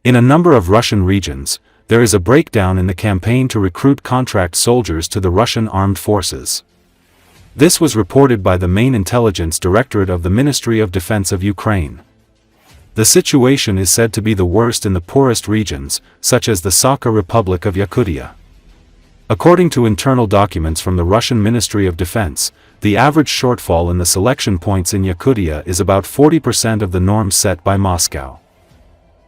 In a number of Russian regions, there is a breakdown in the campaign to recruit contract soldiers to the Russian armed forces. This was reported by the Main Intelligence Directorate of the Ministry of Defense of Ukraine. The situation is said to be the worst in the poorest regions, such as the Sakha Republic of Yakutia. According to internal documents from the Russian Ministry of Defense, the average shortfall in the selection points in Yakutia is about 40% of the norm set by Moscow.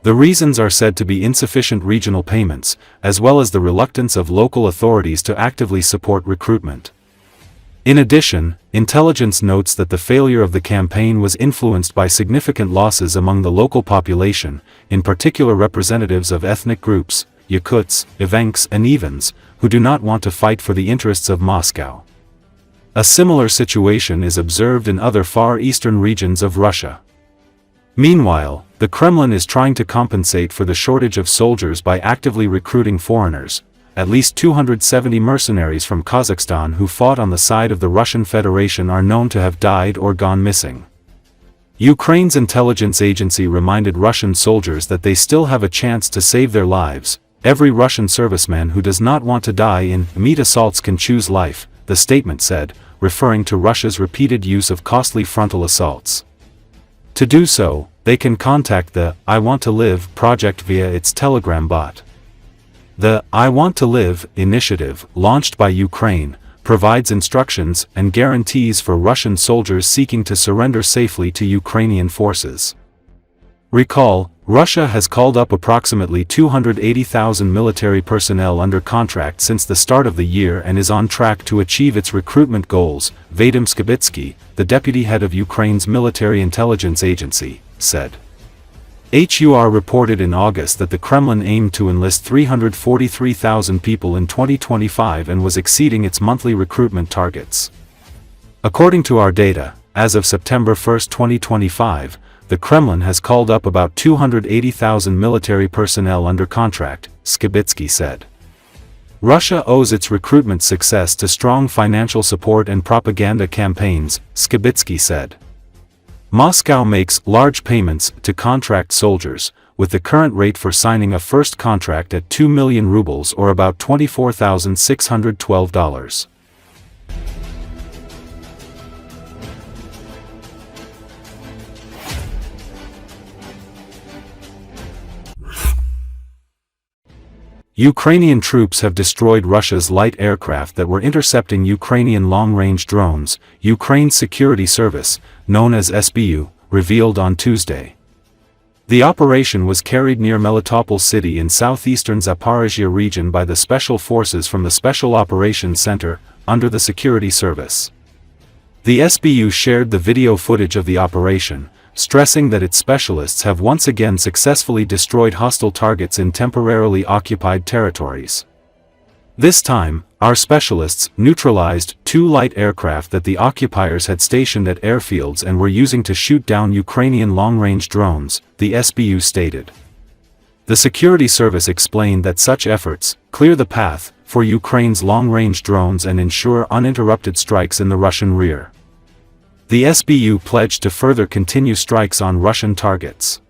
The reasons are said to be insufficient regional payments, as well as the reluctance of local authorities to actively support recruitment. In addition, intelligence notes that the failure of the campaign was influenced by significant losses among the local population, in particular representatives of ethnic groups, Yakuts, Evenks and Evens, who do not want to fight for the interests of Moscow. A similar situation is observed in other far eastern regions of Russia. Meanwhile, the Kremlin is trying to compensate for the shortage of soldiers by actively recruiting foreigners. At least 270 mercenaries from Kazakhstan who fought on the side of the Russian Federation are known to have died or gone missing. Ukraine's intelligence agency reminded Russian soldiers that they still have a chance to save their lives. Every Russian serviceman who does not want to die in meat assaults can choose life, the statement said, referring to Russia's repeated use of costly frontal assaults. To do so, they can contact the I Want to Live project via its Telegram bot. The I Want to Live initiative, launched by Ukraine, provides instructions and guarantees for Russian soldiers seeking to surrender safely to Ukrainian forces. Recall, Russia has called up approximately 280,000 military personnel under contract since the start of the year and is on track to achieve its recruitment goals, Vadim Skibitsky, the deputy head of Ukraine's military intelligence agency, said. HUR reported in August that the Kremlin aimed to enlist 343,000 people in 2025 and was exceeding its monthly recruitment targets. According to our data, as of September 1, 2025, the Kremlin has called up about 280,000 military personnel under contract, Skibitsky said. Russia owes its recruitment success to strong financial support and propaganda campaigns, Skibitsky said. Moscow makes large payments to contract soldiers, with the current rate for signing a first contract at 2 million rubles or about $24,612. Ukrainian troops have destroyed Russia's light aircraft that were intercepting Ukrainian long-range drones, Ukraine's security service, known as SBU, revealed on Tuesday. The operation was carried near Melitopol city in southeastern Zaporizhia region by the special forces from the Special Operations Center, under the security service. The SBU shared the video footage of the operation, stressing that its specialists have once again successfully destroyed hostile targets in temporarily occupied territories. This time, our specialists neutralized 2 light aircraft that the occupiers had stationed at airfields and were using to shoot down Ukrainian long-range drones, the SBU stated. The security service explained that such efforts clear the path for Ukraine's long-range drones and ensure uninterrupted strikes in the Russian rear. The SBU pledged to further continue strikes on Russian targets.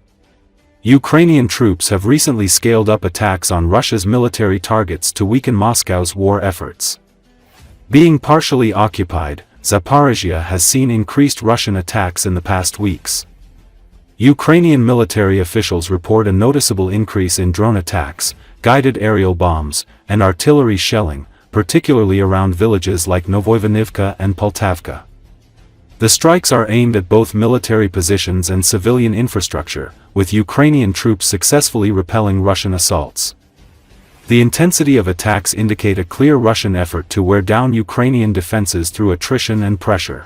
Ukrainian troops have recently scaled up attacks on Russia's military targets to weaken Moscow's war efforts. Being partially occupied, Zaporizhia has seen increased Russian attacks in the past weeks. Ukrainian military officials report a noticeable increase in drone attacks, guided aerial bombs, and artillery shelling, particularly around villages like Novoivanivka and Poltavka. The strikes are aimed at both military positions and civilian infrastructure, with Ukrainian troops successfully repelling Russian assaults. The intensity of attacks indicate a clear Russian effort to wear down Ukrainian defenses through attrition and pressure.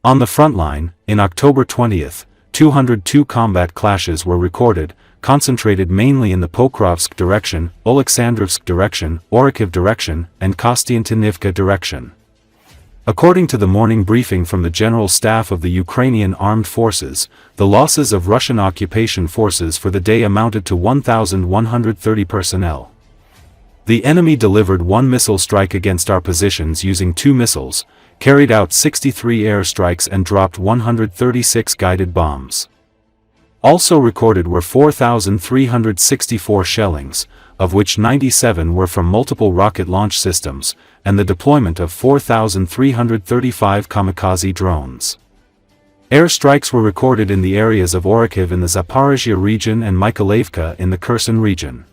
On the front line, in October 20th, 202 combat clashes were recorded, concentrated mainly in the Pokrovsk direction, Oleksandrovsk direction, Orikhiv direction, and Kostiantynivka direction. According to the morning briefing from the General Staff of the Ukrainian Armed Forces, the losses of Russian occupation forces for the day amounted to 1,130 personnel. The enemy delivered one missile strike against our positions using 2 missiles, carried out 63 airstrikes and dropped 136 guided bombs. Also recorded were 4,364 shellings, of which 97 were from multiple rocket launch systems, and the deployment of 4,335 kamikaze drones. Airstrikes were recorded in the areas of Orikhiv in the Zaporizhia region and Mykolaiivka in the Kherson region.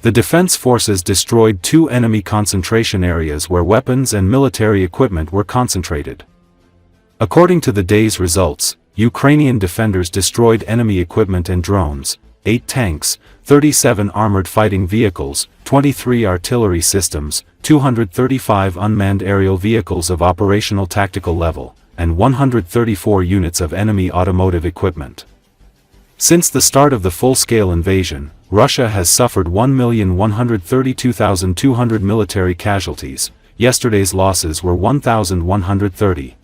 The defense forces destroyed 2 enemy concentration areas where weapons and military equipment were concentrated. According to the day's results, Ukrainian defenders destroyed enemy equipment and drones, 8 tanks, 37 armored fighting vehicles, 23 artillery systems, 235 unmanned aerial vehicles of operational tactical level, and 134 units of enemy automotive equipment. Since the start of the full-scale invasion, Russia has suffered 1,132,200 military casualties. Yesterday's losses were 1,130.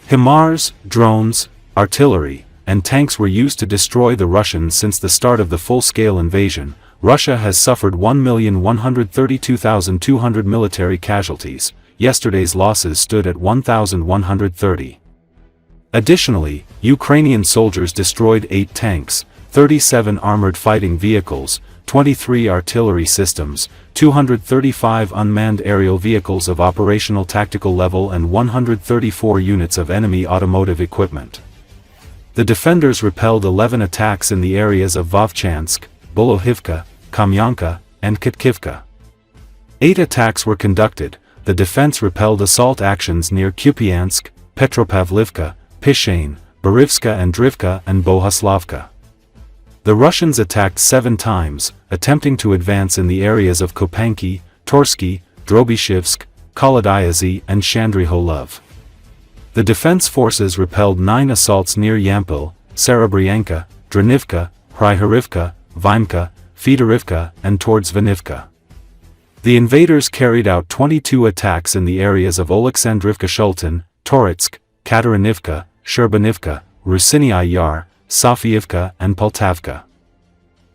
HIMARS, drones, artillery, and tanks were used to destroy the Russians since the start of the full-scale invasion. Russia has suffered 1,132,200 military casualties. Yesterday's losses stood at 1,130. Additionally, Ukrainian soldiers destroyed 8 tanks, 37 armored fighting vehicles, 23 artillery systems, 235 unmanned aerial vehicles of operational tactical level and 134 units of enemy automotive equipment. The defenders repelled 11 attacks in the areas of Vovchansk, Bolohivka, Kamyanka, and Kharkivka. 8 attacks were conducted. The defense repelled assault actions near Kupiansk, Petropavlivka, Pishain, Borivska and Drivka and Bohuslavka. The Russians attacked 7 times, attempting to advance in the areas of Kopanki, Torsky, Drobyshivsk, Kolodyazy and Shandryholov. The defense forces repelled 9 assaults near Yampil, Serebryanka, Dranivka, Hryhorivka, Vimka, Fedorivka and towards Vanivka. The invaders carried out 22 attacks in the areas of Oleksandrivka Shultin, Toretsk, Katarinivka, Sherbanivka, Rusinyai Yar, Sofiivka and Poltavka.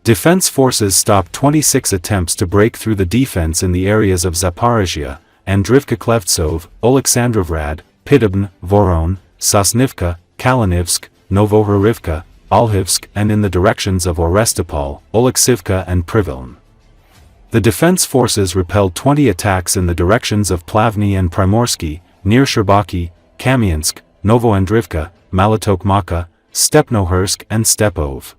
Defense forces stopped 26 attempts to break through the defense in the areas of Zaporizhia, Andrivka Klevtsov, Oleksandrovrad, Pidobn, Voron, Sosnivka, Kalinivsk, Novohorivka, Alhivsk and in the directions of Orestopol, Oleksivka and Priviln. The defense forces repelled 20 attacks in the directions of Plavny and Primorsky, near Sherbaki, Kamyansk, Novoandrivka, Malotokmaka, Stepnohursk and Stepov.